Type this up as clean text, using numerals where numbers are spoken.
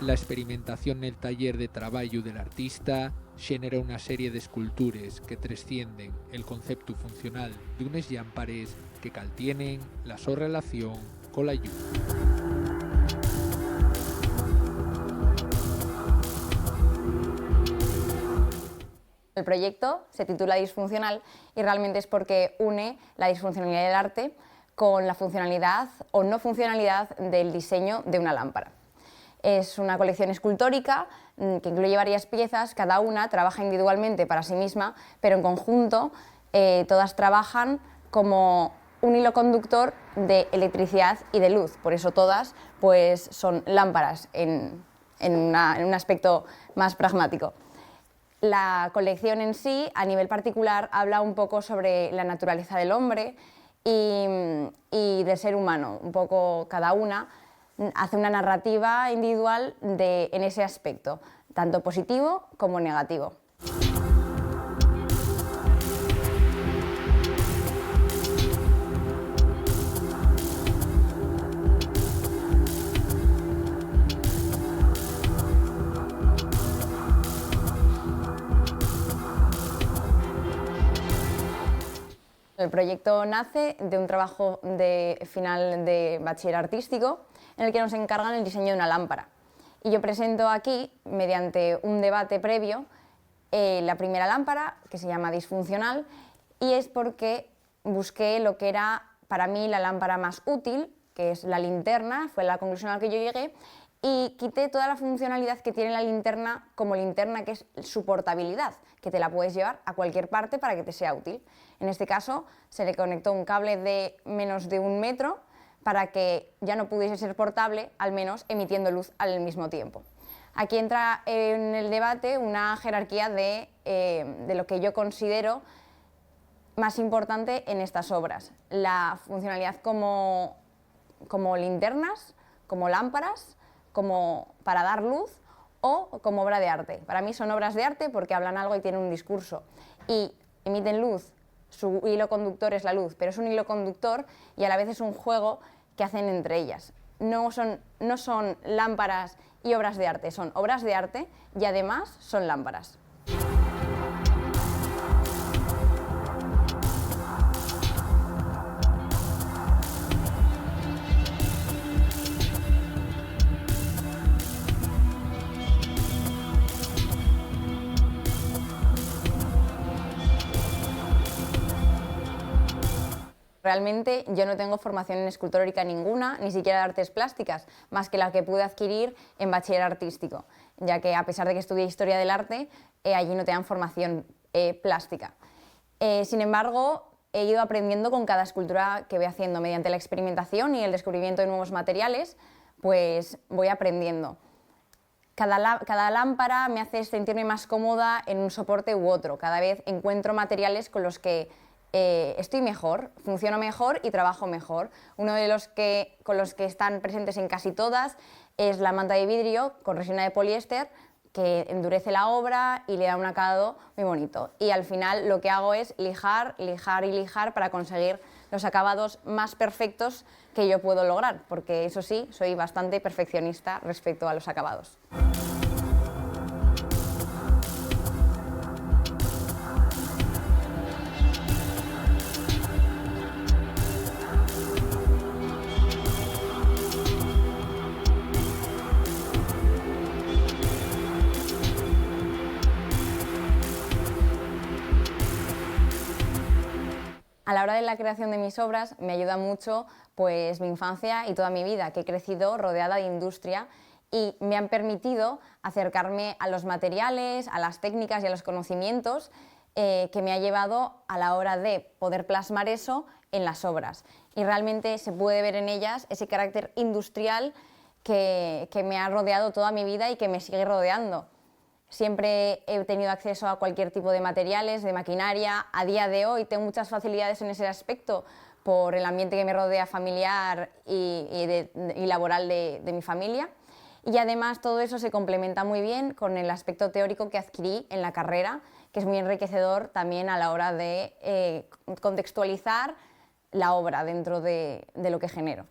La experimentación nel taller de traballo del artista xenera unha serie de escultures que trascienden el concepto funcional d'unes llámpares que caltienen la so relación cola llum. El proyecto se titula Disfuncional y realmente es porque une la disfuncionalidad del arte con la funcionalidad o no funcionalidad del diseño de una lámpara. Es una colección escultórica que incluye varias piezas, cada una trabaja individualmente para sí misma, pero en conjunto todas trabajan como un hilo conductor de electricidad y de luz, por eso todas pues, son lámparas en un aspecto más pragmático. La colección en sí, a nivel particular, habla un poco sobre la naturaleza del hombre y del ser humano, un poco cada una hace una narrativa individual en ese aspecto, tanto positivo como negativo. El proyecto nace de un trabajo final de bachiller artístico en el que nos encargan el diseño de una lámpara. Y yo presento aquí, mediante un debate previo, la primera lámpara, que se llama Disfuncional, y es porque busqué lo que era para mí la lámpara más útil, que es la linterna, fue la conclusión a la que yo llegué, y quité toda la funcionalidad que tiene la linterna como linterna, que es su portabilidad, que te la puedes llevar a cualquier parte para que te sea útil. En este caso se le conectó un cable de menos de 1 metro para que ya no pudiese ser portable, al menos emitiendo luz al mismo tiempo. Aquí entra en el debate una jerarquía de lo que yo considero más importante en estas obras. La funcionalidad como linternas, como lámparas, como para dar luz o como obra de arte. Para mí son obras de arte porque hablan algo y tienen un discurso y emiten luz, su hilo conductor es la luz, pero es un hilo conductor y a la vez es un juego que hacen entre ellas. No son lámparas y obras de arte, son obras de arte y además son lámparas. Realmente yo no tengo formación en escultórica ninguna, ni siquiera de artes plásticas, más que la que pude adquirir en bachiller artístico, ya que a pesar de que estudié historia del arte, allí no te dan formación plástica. Sin embargo, he ido aprendiendo con cada escultura que voy haciendo mediante la experimentación y el descubrimiento de nuevos materiales, pues voy aprendiendo. Cada lámpara me hace sentirme más cómoda en un soporte u otro, cada vez encuentro materiales con los que estoy mejor, funciono mejor y trabajo mejor. Uno de los con los que están presentes en casi todas es la manta de vidrio con resina de poliéster, que endurece la obra y le da un acabado muy bonito. Y al final lo que hago es lijar, lijar y lijar para conseguir los acabados más perfectos que yo puedo lograr, porque eso sí, soy bastante perfeccionista respecto a los acabados. A la hora de la creación de mis obras me ayuda mucho pues, mi infancia y toda mi vida, que he crecido rodeada de industria y me han permitido acercarme a los materiales, a las técnicas y a los conocimientos que me ha llevado a la hora de poder plasmar eso en las obras. Y realmente se puede ver en ellas ese carácter industrial que me ha rodeado toda mi vida y que me sigue rodeando. Siempre he tenido acceso a cualquier tipo de materiales, de maquinaria. A día de hoy tengo muchas facilidades en ese aspecto por el ambiente que me rodea familiar y laboral de mi familia. Y además todo eso se complementa muy bien con el aspecto teórico que adquirí en la carrera, que es muy enriquecedor también a la hora de contextualizar la obra dentro de lo que genero.